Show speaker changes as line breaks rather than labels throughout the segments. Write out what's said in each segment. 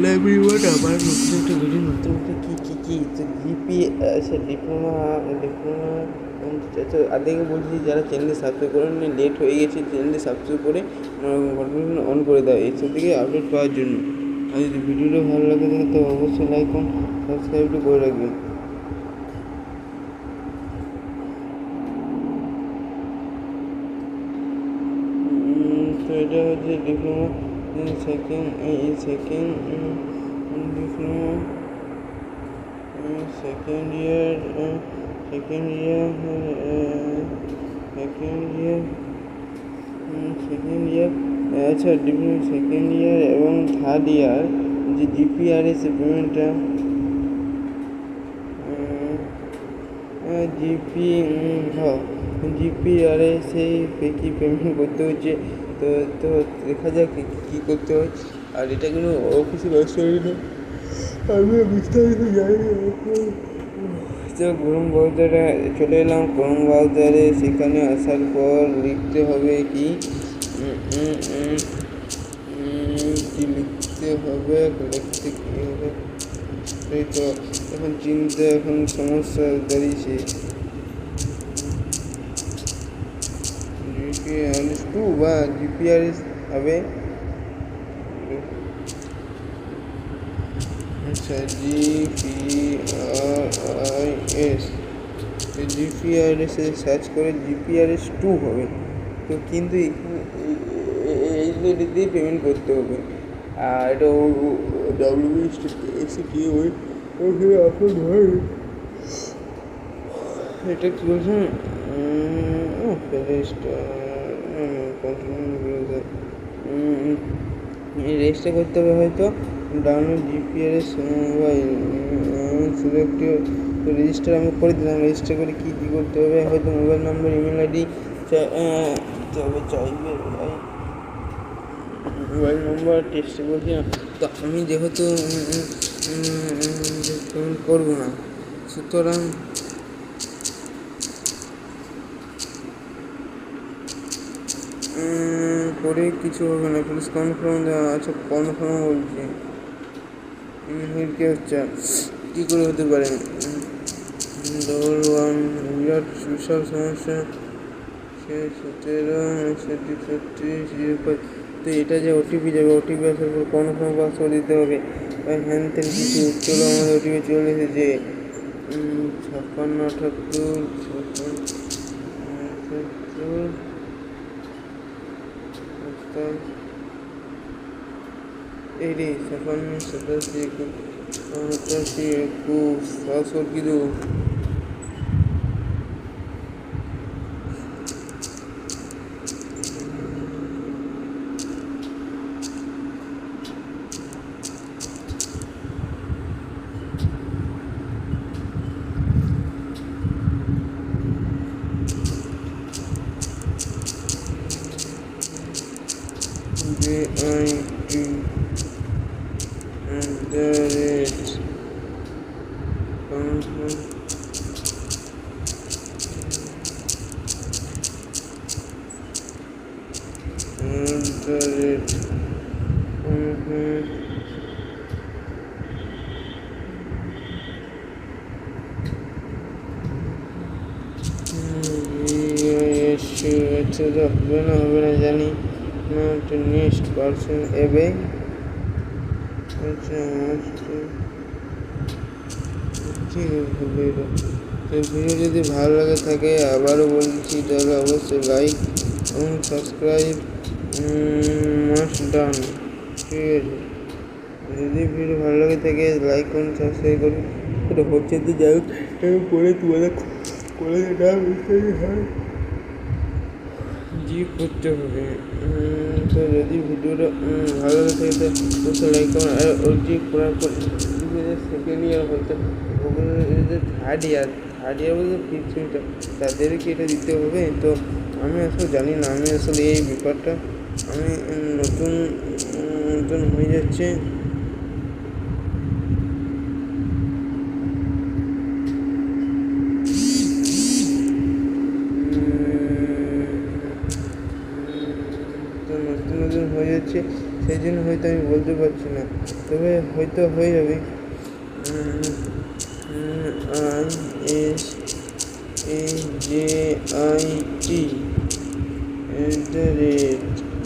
Library আবার নতুন একটা ভিডিও নতুন একটা কী তো জিপি আচ্ছা ডিপ্লোমা তো আগে বলছি যারা চ্যানেলটি সাবস্ক্রাইব করেন লেট হয়ে গেছে, চ্যানেলটি সাবস্ক্রাইব করে নোটিফিকেশন অন করে দাও এইসব দিকে আপডেট পাওয়ার জন্য। আর যদি ভিডিওটা ভালো লাগে থাকে তো অবশ্যই লাইক করুন, সাবস্ক্রাইবটা করে রাখবেন। তো এটা হচ্ছে diploma second diploma second year আচ্ছা ডিপ্লোমা সেকেন্ড ইয়ার এবং থার্ড ইয়ার যে জিপিআরএস পেমেন্টটা জিপিআরএস কি পেমেন্ট করতে হচ্ছে। তো তো দেখা যাক কী করতে হয়। আর এটা কিন্তু অফিসে ওয়েবসাইট আমি বিস্তারিত জানি না। তো ক্রোম ব্রাউজারে চলে এলাম, ক্রোম ব্রাউজারে সেখানে আসার পর লিখতে হবে কি লিখতে হবে এই তো এখন চিন্তা এখন সমস্যা দাঁড়িয়েছে। জিপিআরএস 2 বা জিপিআরএস হবে। আচ্ছা জিপিআরএস সার্চ করে জিপিআরএস 2 হবে। তো কিন্তু এইচডিডি দিয়ে পেমেন্ট করতে হবে। আর এটা WSTC ওই আপলোড হয়। এটা কী বলছেন রেজিস্টার করতে হবে হয়তো ডাউনলোড জিপিআরএস মোবাইল সিলেক্টেড। তো রেজিস্টার আমি করে দিলাম। রেজিস্টার করে কী করতে হবে হয়তো মোবাইল নম্বর ইমেল আইডি তবে চাইবে মোবাইল নম্বর টেস্ট বলছি না। তো আমি যেহেতু পেমেন্ট করবো না, সুতরাং করে কিছু হবে না। প্লিজ কনফার্ম দেওয়া আছে, কনফার্ম বলছি কী হচ্ছে কী করে হতে পারে। 1 বিরাট বিশাল সমস্যা 17 তো এটা যে ওটিপি যাবে, ওটিপি আসার পর কনফার্ম পাসওয়ার্ড দিতে হবে। হ্যান ত্যান কিছু চলো আমাদের ওটিপি চলে এসেছে 56 57 পাসওয়ার্ড কি দেবো। হবে না জানি না। নেক্সট পারসন এবে ঠিক আছে। তো ভিডিও যদি ভালো লাগে থাকে আবারও বলছি তাহলে অবশ্যই লাইক এবং সাবস্ক্রাইব মাস্ট ডান। ঠিক আছে, যদি ভিডিও ভালো লাগে থাকে লাইক করুন, সাবস্ক্রাইব করুন। এটা হচ্ছে তো যাই হোক পরে তোমাদের করে হয় জি করতে হবে। তো যদি ভিডিওটা ভালো লাগে থাকে তো অবশ্যই লাইক করুন। আর ওই যে করার পর সেকেন্ড ইয়ার বলতে থার্ড ইয়ার বলতে ফিফথ সেমিস্টার তাদেরকে এটা দিতে হবে। তো আমি আসলে জানি না, আমি আসলে এই ব্যাপারটা আমি নতুন হয়ে যাচ্ছে। নতুন হয়ে যাচ্ছে সেই জন্য হয়তো আমি বলতে পারছি না, তবে হয়তো হয়ে যাবে।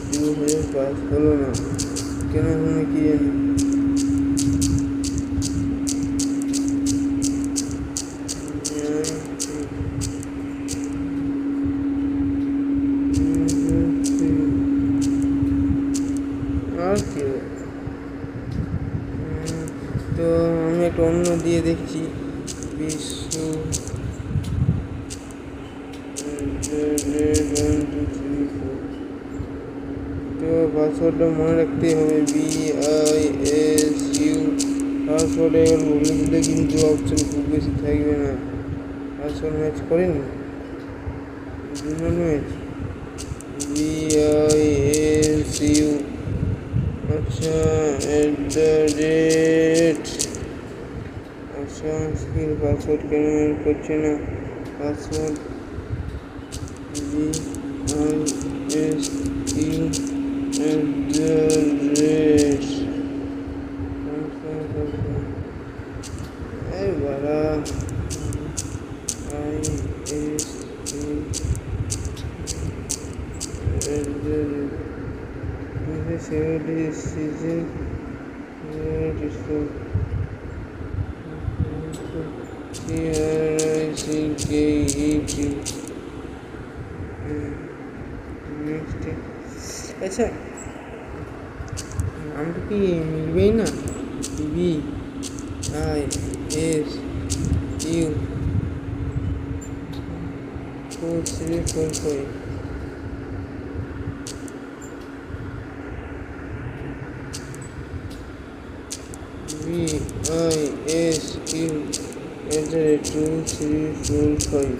ISAJIT@2005 হলো না কেন, হলো কি জানি। আর কি, তো আমি একটা অন্য দিয়ে দেখছি, বিশ্ব তো পাসওয়ার্ডটা মনে রাখতেই হবে, BISU পাসওয়ার্ড। এবার বলে দিলে কিন্তু অপশন খুব বেশি থাকবে না। পাসওয়ার্ড ম্যাচ করেনি, ম্যাচ BISU, আচ্ছা আচ্ছা স্কিল পাসওয়ার্ড কেন করছে না, পাসওয়ার্ড BISU বাড়া সিজন আচ্ছা নামটা কি মিলবেই না, BISU 4345 BISU@2345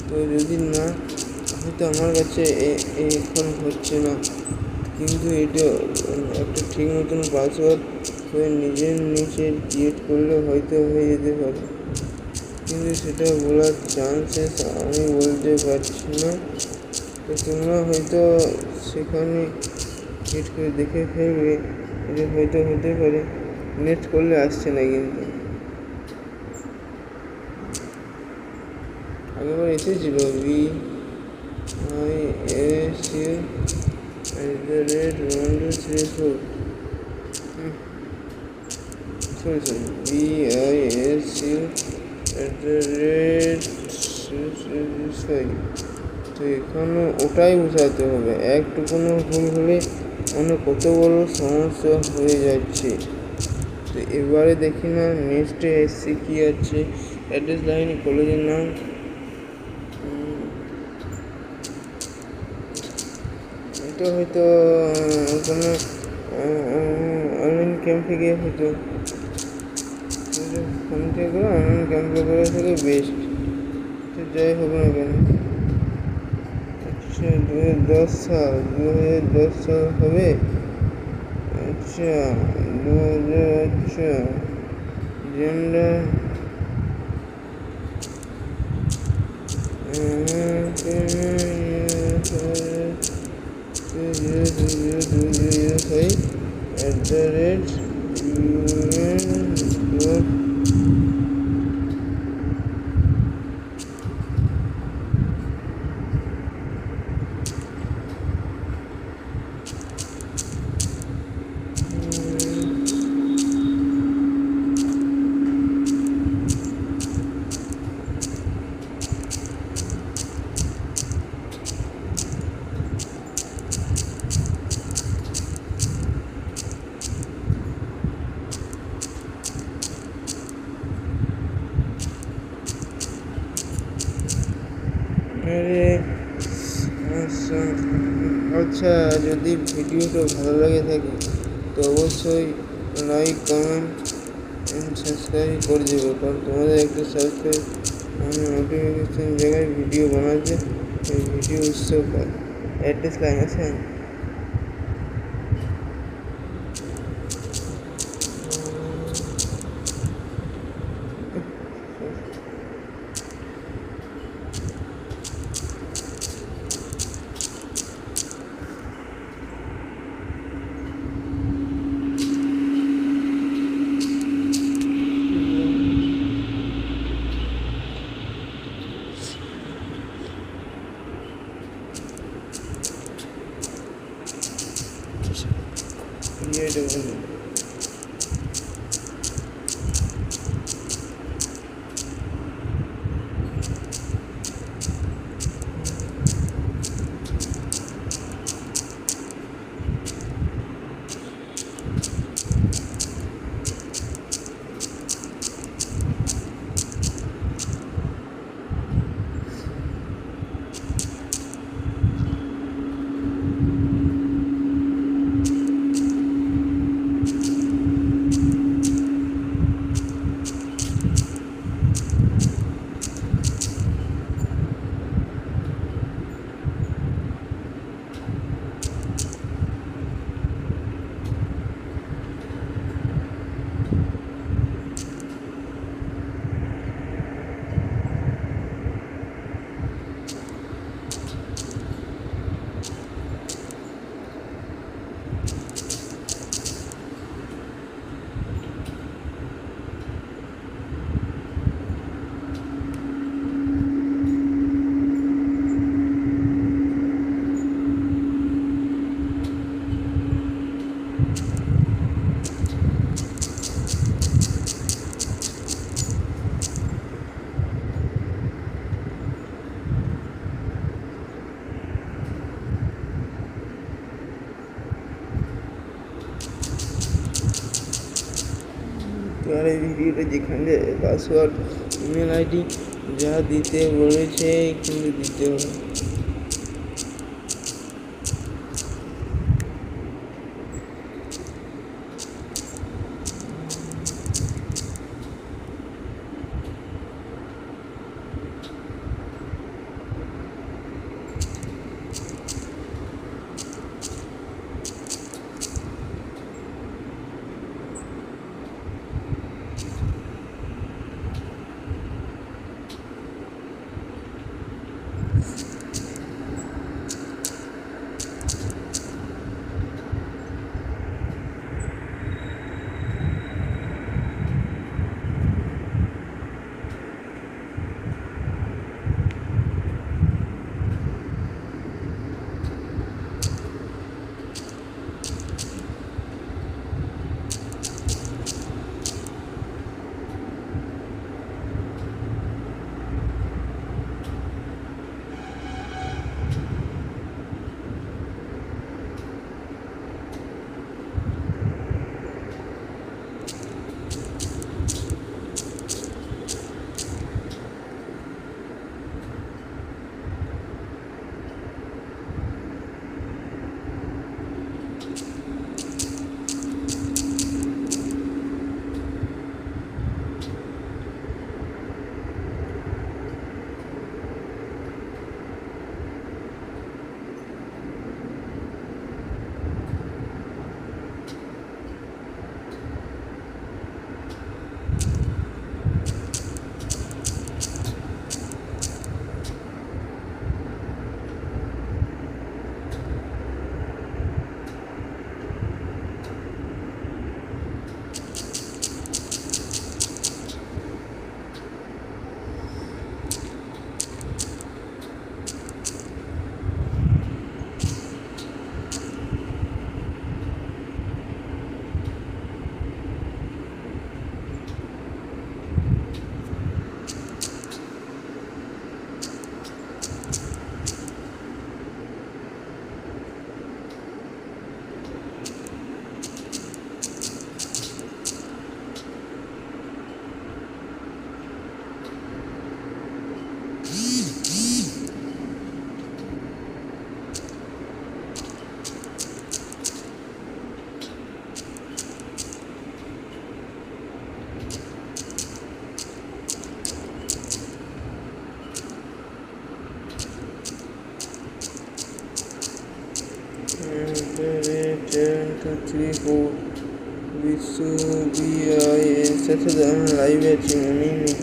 তো যদি না হয়তো আমার কাছে এখন হচ্ছে না, কিন্তু এটা একটা ঠিক মতন পাসওয়ার্ড হয়ে নিজের নিচে ক্রিয়েট করলে হয়তো হয়ে যেতে পারে, কিন্তু সেটা বলার চান্সেস আমি বলতে পারছি না। তো তোমরা হয়তো সেখানে ক্রিয়েট করে দেখে ফেলবে, এটা হয়তো হতে পারে। নেট করলে আসছে না, কিন্তু আগেবার এসেছিল BISU@1234 BISU@665। তো এখানে ওটাই বোঝাতে হবে, একটুকুনো ভুল হলে মানে কত বড় সমস্যা হয়ে যাচ্ছে। তো এবারে দেখি না নেক্সটে এসছি কি আছে, অ্যাড্রেস লাইন, কলেজের নাম, এটা হয়তো কোনো অনলাইন ক্যাম্প থেকে হয়তো ফোন থেকে করে অনলাইন ক্যাম্পে করা থেকে বেস্ট। তো যাই হোক না কেন, আচ্ছা 2010 সাল হবে, আচ্ছা 2000, আচ্ছা জেন্ডার আচ্ছা যদি ভিডিওটা ভালো লাগে থাকে তো অবশ্যই লাইক, কমেন্ট এন্ড সাবস্ক্রাইব করে দেবে, কারণ তোমাদের একটা সাবস্ক্রাইব মানে নোটিফিকেশন জায়গায় ভিডিও বানাতে ভিডিও উৎসাহ পায়। অ্যাড্রেস লাইন আছে। আর এই ভিডিওটা যেখানে পাসওয়ার্ড ইমেল আইডি যা দিতে বলেছে কিন্তু দিতে হবে। 723 4 বিশ্ববিআইএস সাথে আমার লাইভে আছি মনেই নেই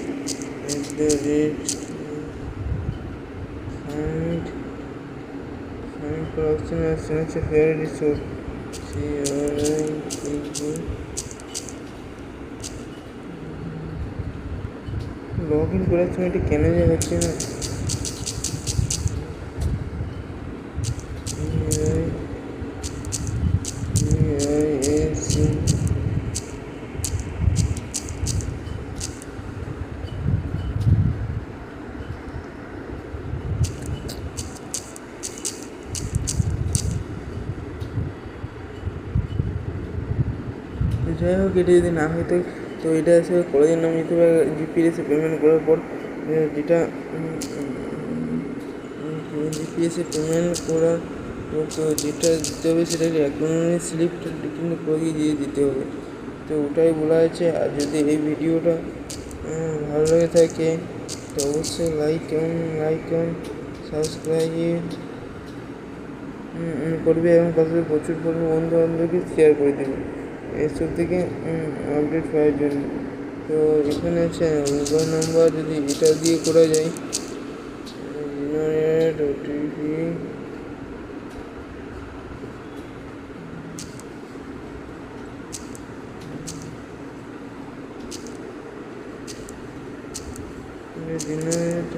production as soon as a fair resource log in করার সময় এটি কেন যে হচ্ছে না যাই হোক এটা যদি না হইতো তো এটা এসে কলেজের নাম নিতে হবে জিপিএসে পেমেন্ট করার পর যেটা জিপিএসে পেমেন্ট করার তো যেটা দিতে হবে সেটা অ্যাকাউন্টের স্লিপটা কিন্তু করে দিয়ে দিতে হবে তো ওটাই বলা আছে। আর যদি এই ভিডিওটা ভালো লাগে থাকে তো অবশ্যই লাইক এবং সাবস্ক্রাইব করবে এবং পাশে প্রচুর পরিমাণে বন্ধু বান্ধবকে শেয়ার করে দেবে এসব থেকে আপডেট পাওয়ার জন্য। তো এখানে আছে মোবাইল নাম্বার যদি এটা দিয়ে করা যায় জেনারেট ওটিপি জেনারেট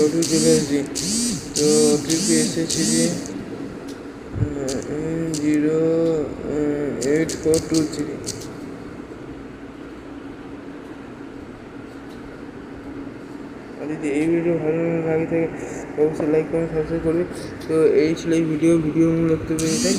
ওটিপি চলে আসছি তো ওটিপি এসেছে যে 08423 আর যদি এই ভিডিও ভালো লাগে থাকে অবশ্যই লাইক কমেন্ট সাবস্ক্রাইব করবে। তো এই ছিল এই ভিডিও দেখতে পেয়ে তাই।